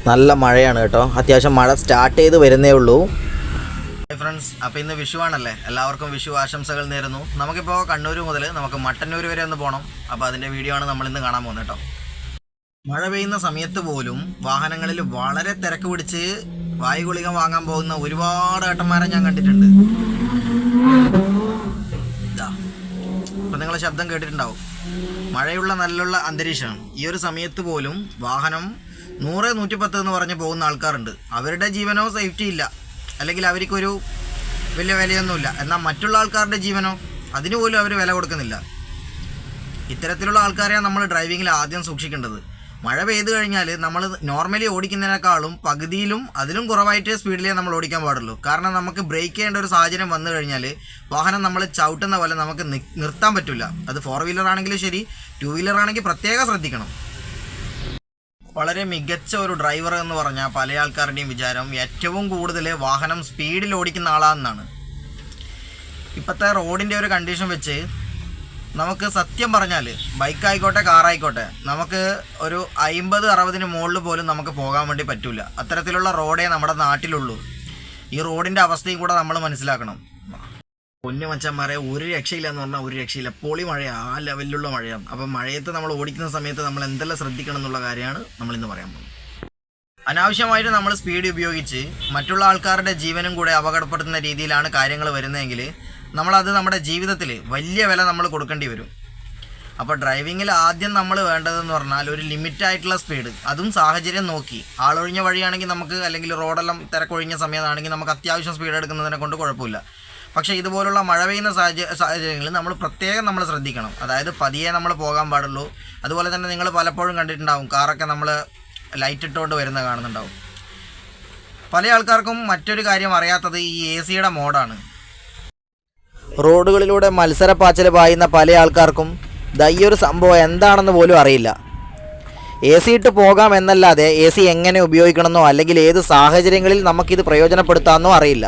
നല്ല മഴയാണ് കേട്ടോ. അത്യാവശ്യം മഴ സ്റ്റാർട്ട് ചെയ്ത് വരുന്നേ ഉള്ളൂ. ഫ്രണ്ട്സ്, അപ്പോൾ ഇന്ന് വിഷുവാണല്ലേ, എല്ലാവർക്കും വിഷു ആശംസകൾ നേരുന്നു. നമുക്കിപ്പോൾ കണ്ണൂർ മുതൽ നമുക്ക് മട്ടന്നൂർ വരെ ഒന്ന് പോകണം. അപ്പോൾ അതിൻ്റെ വീഡിയോ ആണ് നമ്മളിന്ന് കാണാൻ പോകുന്നത് കേട്ടോ. മഴ പെയ്യുന്ന സമയത്ത് പോലും വാഹനങ്ങളിൽ വളരെ തിരക്ക് പിടിച്ച് വായുഗുളിക വാങ്ങാൻ പോകുന്ന ഒരുപാട് ഏട്ടന്മാരെ ഞാൻ കണ്ടിട്ടുണ്ട്. അപ്പോൾ നിങ്ങൾ ശബ്ദം കേട്ടിട്ടുണ്ടാവും. മഴയുള്ള നല്ല അന്തരീക്ഷമാണ്. ഈ ഒരു സമയത്ത് പോലും വാഹനം 100, 110 എന്ന് പറഞ്ഞ് പോകുന്ന ആൾക്കാരുണ്ട്. അവരുടെ ജീവനോ സേഫ്റ്റി ഇല്ല, അല്ലെങ്കിൽ അവർക്കൊരു വലിയ വിലയൊന്നുമില്ല. എന്നാൽ മറ്റുള്ള ആൾക്കാരുടെ ജീവനോ അതിന് പോലും അവർ വില കൊടുക്കുന്നില്ല. ഇത്തരത്തിലുള്ള ആൾക്കാരെയാണ് നമ്മൾ ഡ്രൈവിങ്ങിൽ ആദ്യം സൂക്ഷിക്കേണ്ടത്. മഴ പെയ്തു കഴിഞ്ഞാൽ നമ്മൾ നോർമലി ഓടിക്കുന്നതിനേക്കാളും പകുതിയിലും അതിലും കുറവായിട്ട് സ്പീഡിലേ നമ്മൾ ഓടിക്കാൻ പാടുള്ളൂ. കാരണം നമുക്ക് ബ്രേക്ക് ചെയ്യേണ്ട ഒരു സാഹചര്യം വന്നു കഴിഞ്ഞാൽ വാഹനം നമ്മൾ ചവിട്ടുന്ന പോലെ നമുക്ക് നിർത്താൻ പറ്റില്ല. അത് 4 വീലർ ആണെങ്കിലും ശരി, 2 വീലർ ആണെങ്കിൽ പ്രത്യേകം ശ്രദ്ധിക്കണം. വളരെ മികച്ച ഒരു ഡ്രൈവർ എന്ന് പറഞ്ഞാൽ പല ആൾക്കാരുടെയും വിചാരം ഏറ്റവും കൂടുതൽ വാഹനം സ്പീഡിൽ ഓടിക്കുന്ന ആളാണെന്നാണ്. ഇപ്പോഴത്തെ റോഡിൻ്റെ ഒരു കണ്ടീഷൻ വെച്ച് നമുക്ക് സത്യം പറഞ്ഞാൽ ബൈക്കായിക്കോട്ടെ കാറായിക്കോട്ടെ നമുക്ക് ഒരു 50-60 മുകളിൽ പോലും നമുക്ക് പോകാൻ വേണ്ടി പറ്റില്ല. അത്തരത്തിലുള്ള റോഡേ നമ്മുടെ നാട്ടിലുള്ളൂ. ഈ റോഡിൻ്റെ അവസ്ഥയും കൂടെ നമ്മൾ മനസ്സിലാക്കണം. പൊന്നു മച്ചന്മാരെ, ഒരു രക്ഷയില്ല എന്ന് പറഞ്ഞാൽ ഒരു രക്ഷയില്ല. പൊളി മഴയാണ്, ആ ലെവലിലുള്ള മഴയാണ്. അപ്പം മഴയത്ത് നമ്മൾ ഓടിക്കുന്ന സമയത്ത് നമ്മൾ എന്തെല്ലാം ശ്രദ്ധിക്കണം എന്നുള്ള കാര്യമാണ് നമ്മളിന്ന് പറയാൻ പോകുന്നത്. അനാവശ്യമായിട്ട് നമ്മൾ സ്പീഡ് ഉപയോഗിച്ച് മറ്റുള്ള ആൾക്കാരുടെ ജീവനും കൂടെ അപകടപ്പെടുത്തുന്ന രീതിയിലാണ് കാര്യങ്ങൾ വരുന്നതെങ്കിൽ നമ്മളത് നമ്മുടെ ജീവിതത്തിൽ വലിയ വില നമ്മൾ കൊടുക്കേണ്ടി വരും. അപ്പോൾ ഡ്രൈവിങ്ങിൽ ആദ്യം നമ്മൾ വേണ്ടതെന്ന് പറഞ്ഞാൽ ഒരു ലിമിറ്റായിട്ടുള്ള സ്പീഡ്, അതും സാഹചര്യം നോക്കി. ആളൊഴിഞ്ഞ വഴിയാണെങ്കിൽ നമുക്ക്, അല്ലെങ്കിൽ റോഡെല്ലാം തിരക്കൊഴിഞ്ഞ സമയത്താണെങ്കിൽ നമുക്ക് അത്യാവശ്യം സ്പീഡ് എടുക്കുന്നതിനെ കൊണ്ട് കുഴപ്പമില്ല. പക്ഷേ ഇതുപോലുള്ള മഴ പെയ്യുന്ന സാഹചര്യങ്ങളിൽ നമ്മൾ പ്രത്യേകം ശ്രദ്ധിക്കണം. അതായത് പതിയെ നമ്മൾ പോകാൻ പാടുള്ളൂ. അതുപോലെ തന്നെ നിങ്ങൾ പലപ്പോഴും കണ്ടിട്ടുണ്ടാവും, കാറൊക്കെ നമ്മൾ ലൈറ്റ് ഇട്ടുകൊണ്ട് വരുന്നത് കാണുന്നുണ്ടാവും. പല ആൾക്കാർക്കും മറ്റൊരു കാര്യം അറിയാത്തത് ഈ AC-യുടെ മോഡാണ്. റോഡുകളിലൂടെ മത്സരപ്പാച്ചിൽ പായുന്ന പല ആൾക്കാർക്കും ഈ ഒരു സംഭവം എന്താണെന്ന് പോലും അറിയില്ല. AC ഇട്ട് പോകാം എന്നല്ലാതെ AC എങ്ങനെ ഉപയോഗിക്കണമെന്നോ അല്ലെങ്കിൽ ഏത് സാഹചര്യങ്ങളിൽ നമുക്കിത് പ്രയോജനപ്പെടുത്താമെന്നോ അറിയില്ല.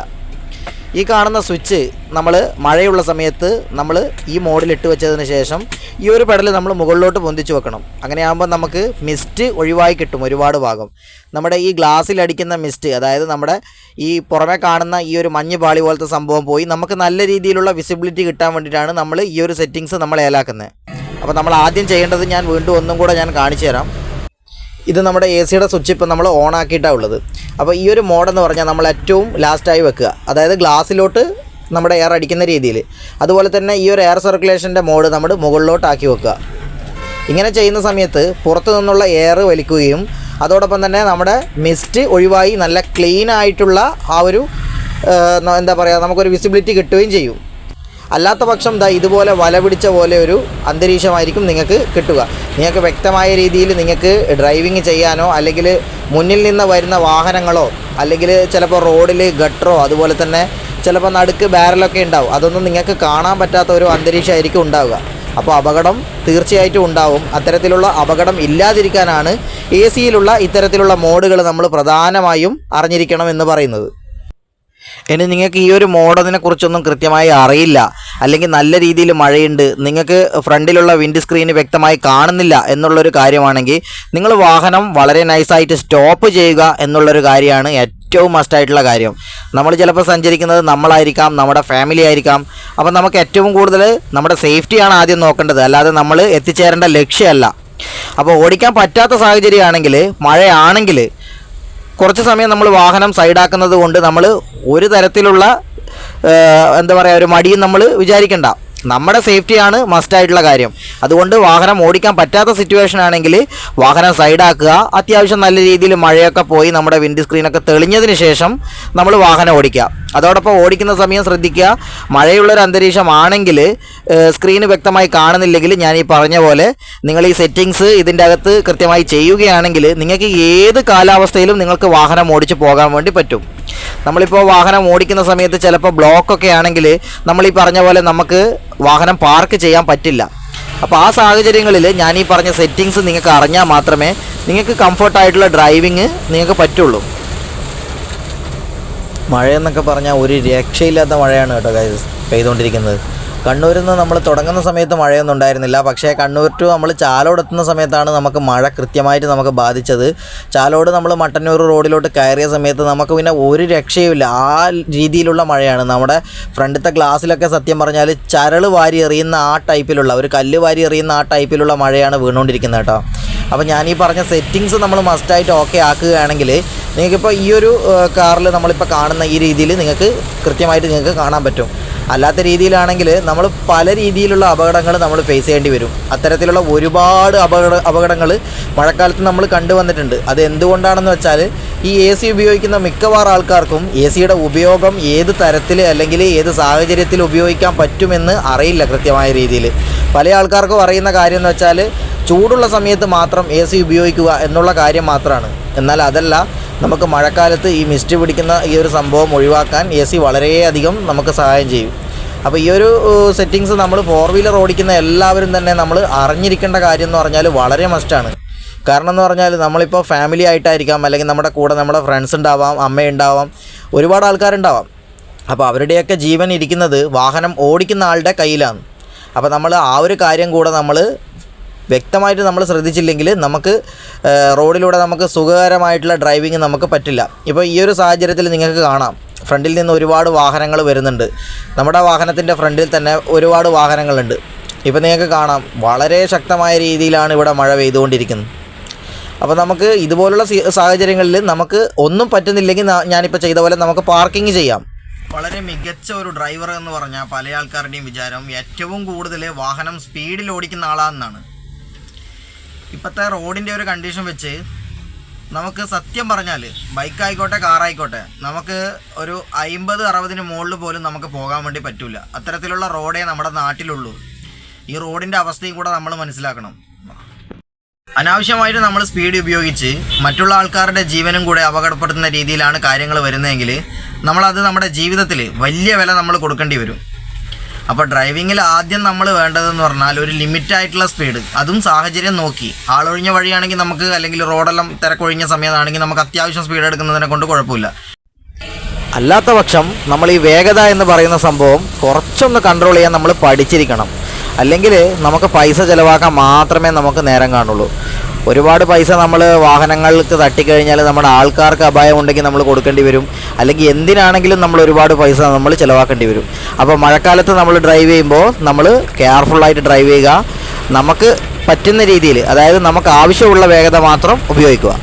ഈ കാണുന്ന സ്വിച്ച് നമ്മൾ മഴയുള്ള സമയത്ത് നമ്മൾ ഈ മോഡിലിട്ട് വെച്ചതിന് ശേഷം ഈ ഒരു പെഡൽ നമ്മൾ മുകളിലോട്ട് പൊന്തിച്ച് വെക്കണം. അങ്ങനെയാകുമ്പോൾ നമുക്ക് മിസ്റ്റ് ഒഴിവായി കിട്ടും ഒരുപാട് ഭാഗം. നമ്മുടെ ഈ ഗ്ലാസ്സിലടിക്കുന്ന മിസ്റ്റ്, അതായത് നമ്മുടെ ഈ പുറമെ കാണുന്ന ഈ ഒരു മഞ്ഞ് പാളി പോലത്തെ സംഭവം പോയി നമുക്ക് നല്ല രീതിയിലുള്ള വിസിബിലിറ്റി കിട്ടാൻ വേണ്ടിയിട്ടാണ് നമ്മൾ ഈ ഒരു സെറ്റിങ്സ് നമ്മൾ ഏലാക്കുന്നത്. അപ്പോൾ നമ്മൾ ആദ്യം ചെയ്യേണ്ടത് ഞാൻ വീണ്ടും ഒന്നും കൂടെ ഞാൻ കാണിച്ചു തരാം. ഇത് നമ്മുടെ AC-യുടെ സ്വിച്ച് ഇപ്പോൾ നമ്മൾ ഓൺ ആക്കിയിട്ടാണ് ഉള്ളത്. അപ്പോൾ ഈ ഒരു മോഡെന്ന് പറഞ്ഞാൽ നമ്മൾ ഏറ്റവും ലാസ്റ്റായി വെക്കുക, അതായത് ഗ്ലാസ്സിലോട്ട് നമ്മുടെ എയർ അടിക്കുന്ന രീതിയിൽ. അതുപോലെ തന്നെ ഈ ഒരു എയർ സർക്കുലേഷൻ്റെ മോഡ് നമ്മൾ മുകളിലോട്ടാക്കി വെക്കുക. ഇങ്ങനെ ചെയ്യുന്ന സമയത്ത് പുറത്തു നിന്നുള്ള എയർ വലിക്കുകയും അതോടൊപ്പം തന്നെ നമ്മുടെ മിസ്റ്റ് ഒഴിവായി നല്ല ക്ലീൻ ആയിട്ടുള്ള ആ ഒരു എന്താ പറയുക, നമുക്കൊരു വിസിബിലിറ്റി കിട്ടുകയും ചെയ്യും. അല്ലാത്ത പക്ഷം ഇതുപോലെ വല പിടിച്ച പോലെ ഒരു അന്തരീക്ഷമായിരിക്കും നിങ്ങൾക്ക് കിട്ടുക. നിങ്ങൾക്ക് വ്യക്തമായ രീതിയിൽ നിങ്ങൾക്ക് ഡ്രൈവിങ് ചെയ്യാനോ അല്ലെങ്കിൽ മുന്നിൽ നിന്ന് വരുന്ന വാഹനങ്ങളോ അല്ലെങ്കിൽ ചിലപ്പോൾ റോഡിൽ ഗട്ടറോ അതുപോലെ തന്നെ ചിലപ്പോൾ നടുക്ക് ബാരലൊക്കെ ഉണ്ടാവും, അതൊന്നും നിങ്ങൾക്ക് കാണാൻ പറ്റാത്ത ഒരു അന്തരീക്ഷമായിരിക്കും ഉണ്ടാവുക. അപ്പോൾ അപകടം തീർച്ചയായിട്ടും ഉണ്ടാവും. അത്തരത്തിലുള്ള അപകടം ഇല്ലാതിരിക്കാനാണ് AC-യിലുള്ള ഇത്തരത്തിലുള്ള മോഡുകൾ നമ്മൾ പ്രധാനമായും അറിഞ്ഞിരിക്കണം എന്ന് പറയുന്നത്. ഇനി നിങ്ങൾക്ക് ഈ ഒരു മോഡലിനെ കുറിച്ചൊന്നും കൃത്യമായി അറിയില്ല, അല്ലെങ്കിൽ നല്ല രീതിയിൽ മഴയുണ്ട്, നിങ്ങൾക്ക് ഫ്രണ്ടിലുള്ള വിൻഡ് സ്ക്രീന് വ്യക്തമായി കാണുന്നില്ല എന്നുള്ളൊരു കാര്യമാണെങ്കിൽ നിങ്ങൾ വാഹനം വളരെ നൈസായിട്ട് സ്റ്റോപ്പ് ചെയ്യുക എന്നുള്ളൊരു കാര്യമാണ് ഏറ്റവും മസ്റ്റായിട്ടുള്ള കാര്യം. നമ്മൾ ചിലപ്പോൾ സഞ്ചരിക്കുന്നത് നമ്മളായിരിക്കാം, നമ്മുടെ ഫാമിലി ആയിരിക്കാം. അപ്പം നമുക്ക് ഏറ്റവും കൂടുതൽ നമ്മുടെ സേഫ്റ്റിയാണ് ആദ്യം നോക്കേണ്ടത്, അല്ലാതെ നമ്മൾ എത്തിച്ചേരേണ്ട ലക്ഷ്യമല്ല. അപ്പോൾ ഓടിക്കാൻ പറ്റാത്ത സാഹചര്യമാണെങ്കിൽ, മഴയാണെങ്കിൽ കുറച്ച് സമയം നമ്മൾ വാഹനം സൈഡാക്കുന്നത് കൊണ്ട് നമ്മൾ ഒരു തരത്തിലുള്ള എന്താ പറയുക ഒരു മടിയും നമ്മൾ വിചാരിക്കേണ്ട. നമ്മുടെ സേഫ്റ്റിയാണ് മസ്റ്റായിട്ടുള്ള കാര്യം. അതുകൊണ്ട് വാഹനം ഓടിക്കാൻ പറ്റാത്ത സിറ്റുവേഷൻ ആണെങ്കിൽ വാഹനം സൈഡാക്കുക. അത്യാവശ്യം നല്ല രീതിയിൽ മഴയൊക്കെ പോയി നമ്മുടെ വിൻഡ് സ്ക്രീനൊക്കെ തെളിഞ്ഞതിന് ശേഷം നമ്മൾ വാഹനം ഓടിക്കുക. അതോടൊപ്പം ഓടിക്കുന്ന സമയം ശ്രദ്ധിക്കുക, മഴയുള്ളൊരു അന്തരീക്ഷമാണെങ്കിൽ സ്ക്രീന് വ്യക്തമായി കാണുന്നില്ലെങ്കിൽ ഞാൻ ഈ പറഞ്ഞ പോലെ നിങ്ങൾ ഈ സെറ്റിങ്സ് ഇതിൻ്റെ അകത്ത് കൃത്യമായി ചെയ്യുകയാണെങ്കിൽ നിങ്ങൾക്ക് ഏത് കാലാവസ്ഥയിലും നിങ്ങൾക്ക് വാഹനം ഓടിച്ച് പോകാൻ വേണ്ടി പറ്റും. നമ്മളിപ്പോൾ വാഹനം ഓടിക്കുന്ന സമയത്ത് ചിലപ്പോൾ ബ്ലോക്കൊക്കെ ആണെങ്കിൽ നമ്മൾ ഈ പറഞ്ഞ പോലെ നമുക്ക് വാഹനം പാർക്ക് ചെയ്യാൻ പറ്റില്ല. അപ്പോൾ ആ സാഹചര്യങ്ങളിൽ ഞാൻ ഈ പറഞ്ഞ സെറ്റിങ്സ് നിങ്ങൾക്ക് അറിഞ്ഞാൽ മാത്രമേ നിങ്ങൾക്ക് കംഫർട്ടായിട്ടുള്ള ഡ്രൈവിങ് നിങ്ങൾക്ക് പറ്റുള്ളൂ. മഴയെന്നൊക്കെ പറഞ്ഞാൽ ഒരു രക്ഷയില്ലാത്ത മഴയാണ് കേട്ടോ പെയ്തുകൊണ്ടിരിക്കുന്നത്. കണ്ണൂരിൽ നിന്ന് നമ്മൾ തുടങ്ങുന്ന സമയത്ത് മഴയൊന്നും ഉണ്ടായിരുന്നില്ല. പക്ഷേ കണ്ണൂർ ടു നമ്മൾ ചാലോട് എത്തുന്ന സമയത്താണ് നമുക്ക് മഴ കൃത്യമായിട്ട് നമുക്ക് ബാധിച്ചത്. ചാലോട് നമ്മൾ മട്ടന്നൂർ റോഡിലോട്ട് കയറിയ സമയത്ത് നമുക്ക് പിന്നെ ഒരു രക്ഷയുമില്ല. ആ രീതിയിലുള്ള മഴയാണ്. നമ്മുടെ ഫ്രണ്ടിലത്തെ ഗ്ലാസ്സിലൊക്കെ സത്യം പറഞ്ഞാൽ ചരൾ വാരി എറിയുന്ന ആ ടൈപ്പിലുള്ള, ഒരു കല്ല് വാരി എറിയുന്ന ആ ടൈപ്പിലുള്ള മഴയാണ് വീണുകൊണ്ടിരിക്കുന്നത് കേട്ടോ. അപ്പോൾ ഞാൻ ഈ പറഞ്ഞ സെറ്റിങ്സ് നമ്മൾ മസ്റ്റായിട്ട് ഓക്കെ ആക്കുകയാണെങ്കിൽ നിങ്ങൾക്കിപ്പോൾ ഈ ഒരു കാറിൽ നമ്മളിപ്പോൾ കാണുന്ന ഈ രീതിയിൽ നിങ്ങൾക്ക് കൃത്യമായിട്ട് നിങ്ങൾക്ക് കാണാൻ പറ്റും. അല്ലാത്ത രീതിയിലാണെങ്കിൽ നമ്മൾ പല രീതിയിലുള്ള അപകടങ്ങൾ നമ്മൾ ഫേസ് ചെയ്യേണ്ടി വരും. അത്തരത്തിലുള്ള ഒരുപാട് അപകടങ്ങൾ മഴക്കാലത്ത് നമ്മൾ കണ്ടുവന്നിട്ടുണ്ട്. അത് എന്തുകൊണ്ടാണെന്ന് വെച്ചാൽ ഈ എ സി ഉപയോഗിക്കുന്ന മിക്കവാറും ആൾക്കാർക്കും എ സിയുടെ ഉപയോഗം ഏത് തരത്തിൽ അല്ലെങ്കിൽ ഏത് സാഹചര്യത്തിൽ ഉപയോഗിക്കാൻ പറ്റുമെന്ന് അറിയില്ല കൃത്യമായ രീതിയിൽ. പല ആൾക്കാർക്കും അറിയുന്ന കാര്യം എന്ന് വെച്ചാൽ ചൂടുള്ള സമയത്ത് മാത്രം എ സി ഉപയോഗിക്കുക എന്നുള്ള കാര്യം മാത്രമാണ്. എന്നാൽ അതല്ല, നമുക്ക് മഴക്കാലത്ത് ഈ മിസ്റ്റ് പിടിക്കുന്ന ഈ ഒരു സംഭവം ഒഴിവാക്കാൻ എ സി വളരെയധികം നമുക്ക് സഹായം ചെയ്യും. അപ്പോൾ ഈ ഒരു സെറ്റിങ്സ് നമ്മൾ 4 വീലർ ഓടിക്കുന്ന എല്ലാവരും തന്നെ നമ്മൾ അറിഞ്ഞിരിക്കേണ്ട കാര്യം എന്ന് പറഞ്ഞാൽ വളരെ മസ്റ്റാണ്. കാരണം എന്ന് പറഞ്ഞാൽ നമ്മളിപ്പോൾ ഫാമിലി ആയിട്ടായിരിക്കാം, അല്ലെങ്കിൽ നമ്മുടെ കൂടെ നമ്മുടെ ഫ്രണ്ട്സ് ഉണ്ടാവാം, അമ്മയുണ്ടാവാം, ഒരുപാട് ആൾക്കാരുണ്ടാവാം. അപ്പോൾ അവരുടെയൊക്കെ ജീവൻ ഇരിക്കുന്നത് വാഹനം ഓടിക്കുന്ന ആളുടെ കയ്യിലാണ്. അപ്പോൾ നമ്മൾ ആ ഒരു കാര്യം കൂടെ നമ്മൾ വ്യക്തമായിട്ട് നമ്മൾ ശ്രദ്ധിച്ചില്ലെങ്കിൽ നമുക്ക് റോഡിലൂടെ നമുക്ക് സുഖകരമായിട്ടുള്ള ഡ്രൈവിങ് നമുക്ക് പറ്റില്ല. ഇപ്പോൾ ഈ ഒരു സാഹചര്യത്തിൽ നിങ്ങൾക്ക് കാണാം, ഫ്രണ്ടിൽ നിന്ന് ഒരുപാട് വാഹനങ്ങൾ വരുന്നുണ്ട്. നമ്മുടെ വാഹനത്തിൻ്റെ ഫ്രണ്ടിൽ തന്നെ ഒരുപാട് വാഹനങ്ങളുണ്ട്. ഇപ്പോൾ നിങ്ങൾക്ക് കാണാം വളരെ ശക്തമായ രീതിയിലാണ് ഇവിടെ മഴ പെയ്തുകൊണ്ടിരിക്കുന്നത്. അപ്പോൾ നമുക്ക് ഇതുപോലുള്ള സാഹചര്യങ്ങളിൽ നമുക്ക് ഒന്നും പറ്റുന്നില്ലെങ്കിൽ ഞാനിപ്പോൾ ചെയ്ത പോലെ നമുക്ക് പാർക്കിംഗ് ചെയ്യാം. വളരെ മികച്ച ഒരു ഡ്രൈവർ എന്ന് പറഞ്ഞാൽ പല ആൾക്കാരുടെയും വിചാരം ഏറ്റവും കൂടുതൽ വാഹനം സ്പീഡിൽ ഓടിക്കുന്ന ആളാണെന്നാണ്. ഇപ്പോഴത്തെ റോഡിൻ്റെ ഒരു കണ്ടീഷൻ വെച്ച് നമുക്ക് സത്യം പറഞ്ഞാൽ ബൈക്കായിക്കോട്ടെ കാറായിക്കോട്ടെ നമുക്ക് ഒരു 50-60 മുകളിൽ പോലും നമുക്ക് പോകാൻ വേണ്ടി പറ്റില്ല. അത്തരത്തിലുള്ള റോഡേ നമ്മുടെ നാട്ടിലുള്ളൂ. ഈ റോഡിൻ്റെ അവസ്ഥയും കൂടെ നമ്മൾ മനസ്സിലാക്കണം. അനാവശ്യമായിട്ട് നമ്മൾ സ്പീഡ് ഉപയോഗിച്ച് മറ്റുള്ള ആൾക്കാരുടെ ജീവനും കൂടെ അപകടപ്പെടുത്തുന്ന രീതിയിലാണ് കാര്യങ്ങൾ വരുന്നതെങ്കിൽ നമ്മളത് നമ്മുടെ ജീവിതത്തിൽ വലിയ വില നമ്മൾ കൊടുക്കേണ്ടി വരും. അപ്പോൾ ഡ്രൈവിങ്ങിൽ ആദ്യം നമ്മൾ വേണ്ടതെന്ന് പറഞ്ഞാൽ ഒരു ലിമിറ്റായിട്ടുള്ള സ്പീഡ്, അതും സാഹചര്യം നോക്കി. ആളൊഴിഞ്ഞ വഴിയാണെങ്കിൽ നമുക്ക്, അല്ലെങ്കിൽ റോഡെല്ലാം തിരക്കൊഴിഞ്ഞ സമയത്താണെങ്കിൽ നമുക്ക് അത്യാവശ്യം സ്പീഡ് എടുക്കുന്നതിനെ കൊണ്ട് കുഴപ്പമില്ല. അല്ലാത്ത പക്ഷം നമ്മൾ ഈ വേഗത എന്ന് പറയുന്ന സംഭവം കുറച്ചൊന്ന് കൺട്രോൾ ചെയ്യാൻ നമ്മൾ പഠിച്ചിരിക്കണം. അല്ലെങ്കിൽ നമുക്ക് പൈസ ചിലവാക്കാൻ മാത്രമേ നമുക്ക് നേരം കാണുള്ളൂ. ഒരുപാട് പൈസ നമ്മൾ വാഹനങ്ങൾക്ക് തട്ടിക്കഴിഞ്ഞാൽ നമ്മുടെ ആൾക്കാർക്ക് അപായം ഉണ്ടെങ്കിൽ നമ്മൾ കൊടുക്കേണ്ടി വരും. അല്ലെങ്കിൽ എന്തിനാണെങ്കിലും നമ്മൾ ഒരുപാട് പൈസ നമ്മൾ ചിലവാക്കേണ്ടി വരും. അപ്പോൾ മഴക്കാലത്ത് നമ്മൾ ഡ്രൈവ് ചെയ്യുമ്പോൾ നമ്മൾ കെയർഫുള്ളായിട്ട് ഡ്രൈവ് ചെയ്യുക. നമുക്ക് പറ്റുന്ന രീതിയിൽ, അതായത് നമുക്ക് ആവശ്യമുള്ള വേഗത മാത്രം ഉപയോഗിക്കുക.